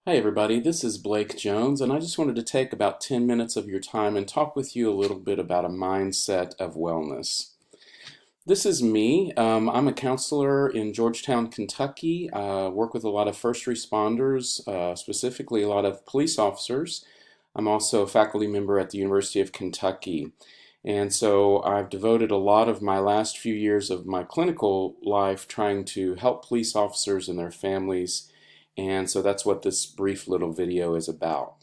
Hi everybody, this is Blake Jones, and I just wanted to take about 10 minutes of your time and talk with you a little bit about a mindset of wellness. This is me. I'm a counselor in Georgetown, Kentucky. Work with a lot of first responders, specifically a lot of police officers. I'm also a faculty member at the University of Kentucky. And so I've devoted a lot of my last few years of my clinical life trying to help police officers and their families. And so that's what this brief little video is about.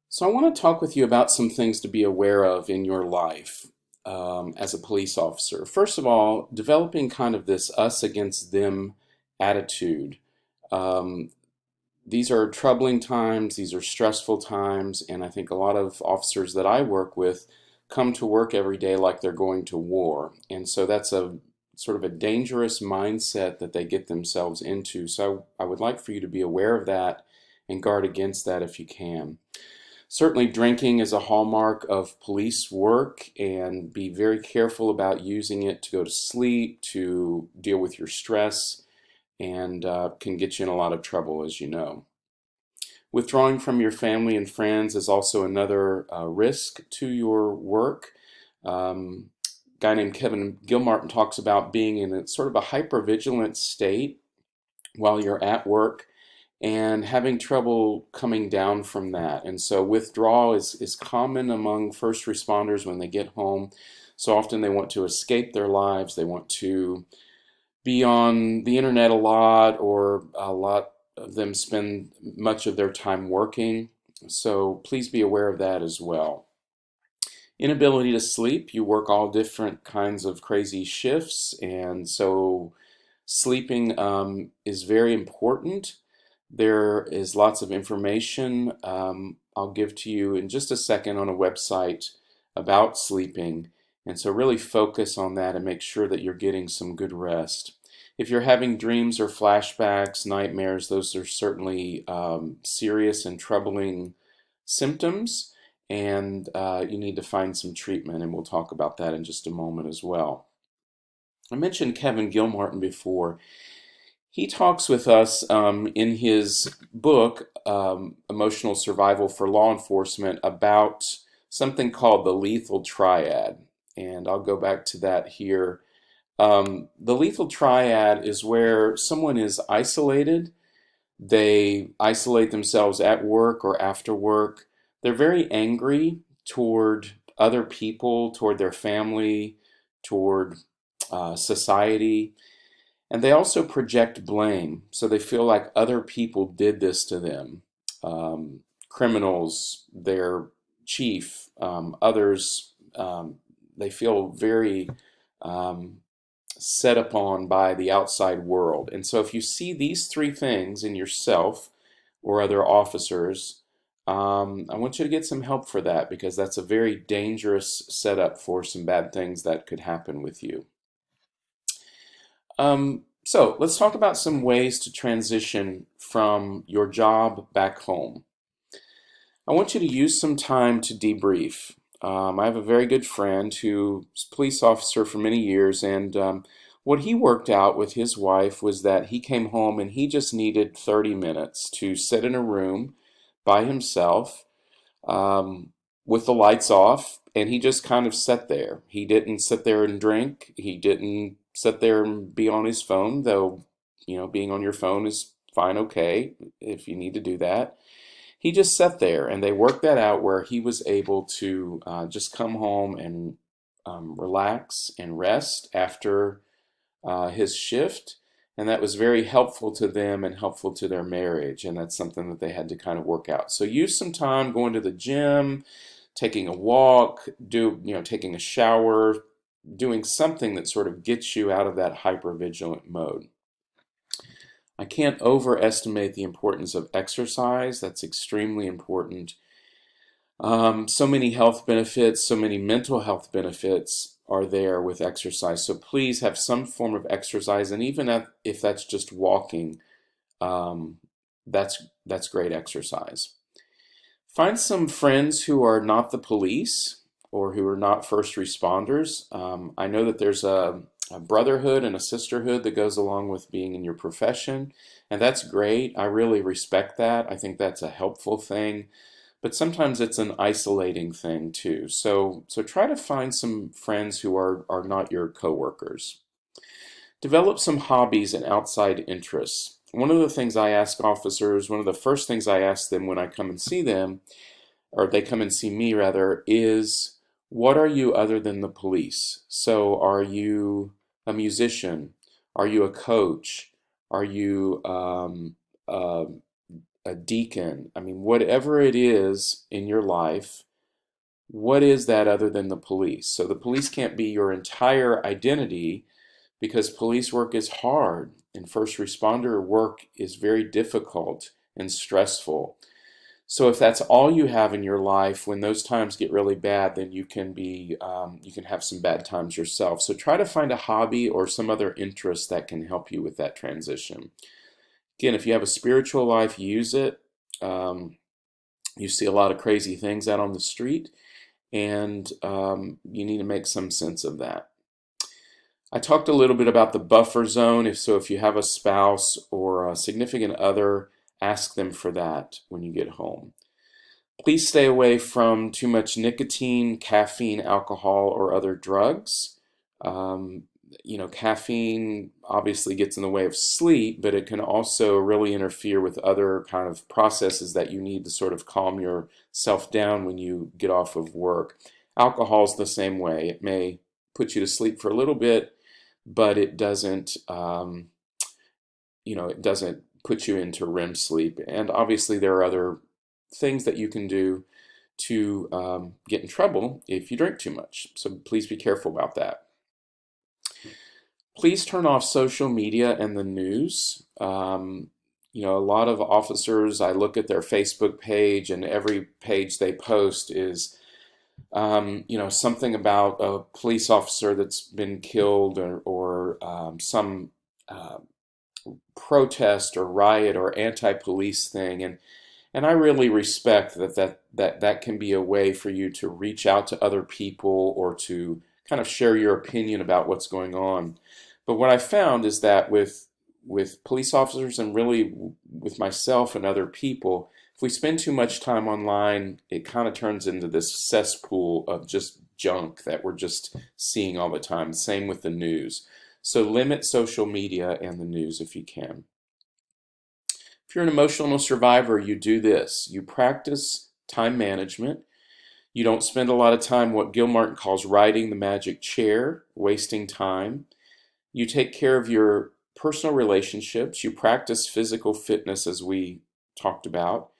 So I want to talk with you about some things to be aware of in your life as a police officer. First of all, developing kind of this us against them attitude. Um, these are troubling times, these are stressful times, and I think a lot of officers that I work with come to work every day like they're going to war. And so that's a sort of a dangerous mindset that they get themselves into. So I would like for you to be aware of that and guard against that if you can. Certainly, drinking is a hallmark of police work, and be very careful about using it to go to sleep, to deal with your stress, and can get you in a lot of trouble, as you know. Withdrawing from your family and friends is also another risk to your work. A guy named Kevin Gilmartin talks about being in a sort of a hypervigilant state while you're at work and having trouble coming down from that. And so withdrawal is common among first responders when they get home. So often they want to escape their lives, they want to be on the internet a lot, or a lot of them spend much of their time working. So please be aware of that as well. Inability to sleep, you work all different kinds of crazy shifts, and so sleeping is very important. There is lots of information I'll give to you in just a second on a website about sleeping. And so really focus on that and make sure that you're getting some good rest. If you're having dreams or flashbacks, nightmares, those are certainly serious and troubling symptoms, and you need to find some treatment, and we'll talk about that in just a moment as well. I mentioned Kevin Gilmartin before. He talks with us in his book, Emotional Survival for Law Enforcement, about something called the lethal triad. And I'll go back to that here. The lethal triad is where someone is isolated. They isolate themselves at work or after work. They're very angry toward other people, toward their family, toward society. And they also project blame. So they feel like other people did this to them. Criminals, their chief, others, they feel very um, set upon by the outside world. And so if you see these three things in yourself or other officers, I want you to get some help for that, because that's a very dangerous setup for some bad things that could happen with you. So let's talk about some ways to transition from your job back home. I want you to use some time to debrief. I have a very good friend who was a police officer for many years, and what he worked out with his wife was that he came home and he just needed 30 minutes to sit in a room by himself, um, with the lights off, and he just kind of sat there. He didn't sit there and drink. He didn't sit there and be on his phone, though, being on your phone is fine, okay, if you need to do that. He just sat there, and they worked that out where he was able to just come home and relax and rest after his shift. And that was very helpful to them and helpful to their marriage. And that's something that they had to kind of work out. So use some time going to the gym, taking a walk, taking a shower, doing something that sort of gets you out of that hypervigilant mode. I can't overestimate the importance of exercise. That's extremely important. So many health benefits, so many mental health benefits are there with exercise. So please have some form of exercise, and even if that's just walking, um, that's great exercise. Find some friends who are not the police or who are not first responders. I know that there's a a brotherhood and a sisterhood that goes along with being in your profession, and that's great. I really respect that. I think that's a helpful thing, but sometimes it's an isolating thing too. So try to find some friends who are not your coworkers. Develop some hobbies and outside interests. One of the things I ask officers, one of the first things I ask them when I come and see them, or they come and see me rather, is what are you other than the police? So are you a musician? Are you a coach? Are you a deacon? I mean, whatever it is in your life, what is that other than the police? So the police can't be your entire identity because police work is hard and first responder work is very difficult and stressful. So if that's all you have in your life, when those times get really bad, then you can have some bad times yourself. So try to find a hobby or some other interest that can help you with that transition. Again, if you have a spiritual life, use it. You see a lot of crazy things out on the street, and you need to make some sense of that. I talked a little bit about the buffer zone. If you have a spouse or a significant other, ask them for that when you get home. Please stay away from too much nicotine, caffeine, alcohol, or other drugs. Um, Caffeine obviously gets in the way of sleep, but it can also really interfere with other kind of processes that you need to sort of calm yourself down when you get off of work. Alcohol is the same way. It may put you to sleep for a little bit, but it doesn't, it doesn't put you into REM sleep. And obviously, there are other things that you can do to get in trouble if you drink too much. So please be careful about that. Please turn off social media and the news. A lot of officers, I look at their Facebook page, and every page they post is, something about a police officer that's been killed or some protest or riot or anti-police thing. And I really respect that can be a way for you to reach out to other people or to kind of share your opinion about what's going on. But what I found is that with police officers and really with myself and other people, if we spend too much time online, it kind of turns into this cesspool of just junk that we're just seeing all the time. Same with the news. So limit social media and the news if you can. If you're an emotional survivor, you do this. You practice time management. You don't spend a lot of time what Gilmartin calls riding the magic chair, wasting time. You take care of your personal relationships. You practice physical fitness, as we talked about.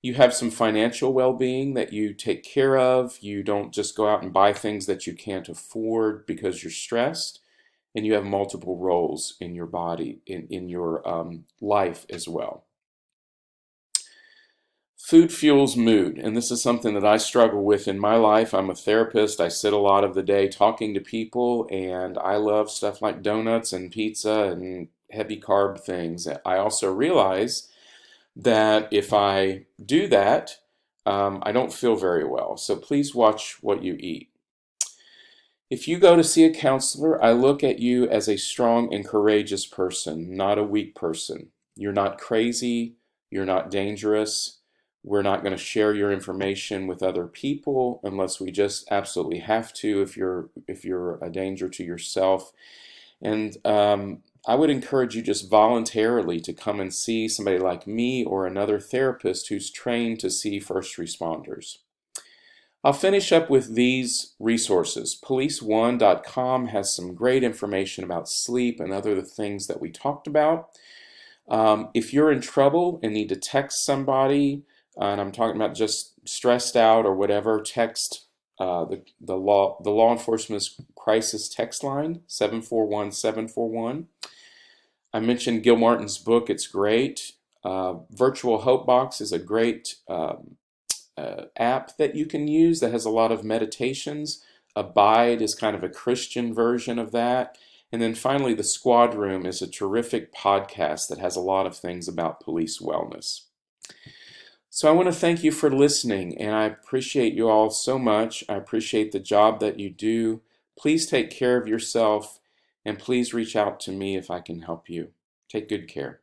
You have some financial well-being that you take care of. You don't just go out and buy things that you can't afford because you're stressed. And you have multiple roles in your body, in your life as well. Food fuels mood, and this is something that I struggle with in my life. I'm a therapist. I sit a lot of the day talking to people, and I love stuff like donuts and pizza and heavy carb things. I also realize that if I do that, I don't feel very well. So please watch what you eat. If you go to see a counselor, I look at you as a strong and courageous person, not a weak person. You're not crazy. You're not dangerous. We're not going to share your information with other people unless we just absolutely have to if you're a danger to yourself. And I would encourage you just voluntarily to come and see somebody like me or another therapist who's trained to see first responders. I'll finish up with these resources. Police1.com has some great information about sleep and other things that we talked about. If you're in trouble and need to text somebody, and I'm talking about just stressed out or whatever, text the law enforcement crisis text line 741-741. I mentioned Gilmartin's book. It's great. Virtual Hope Box is a great app that you can use that has a lot of meditations. Abide is kind of a Christian version of that. And then finally, The Squad Room is a terrific podcast that has a lot of things about police wellness. So I want to thank you for listening, and I appreciate you all so much. I appreciate the job that you do. Please take care of yourself, And please reach out to me if I can help you. Take good care.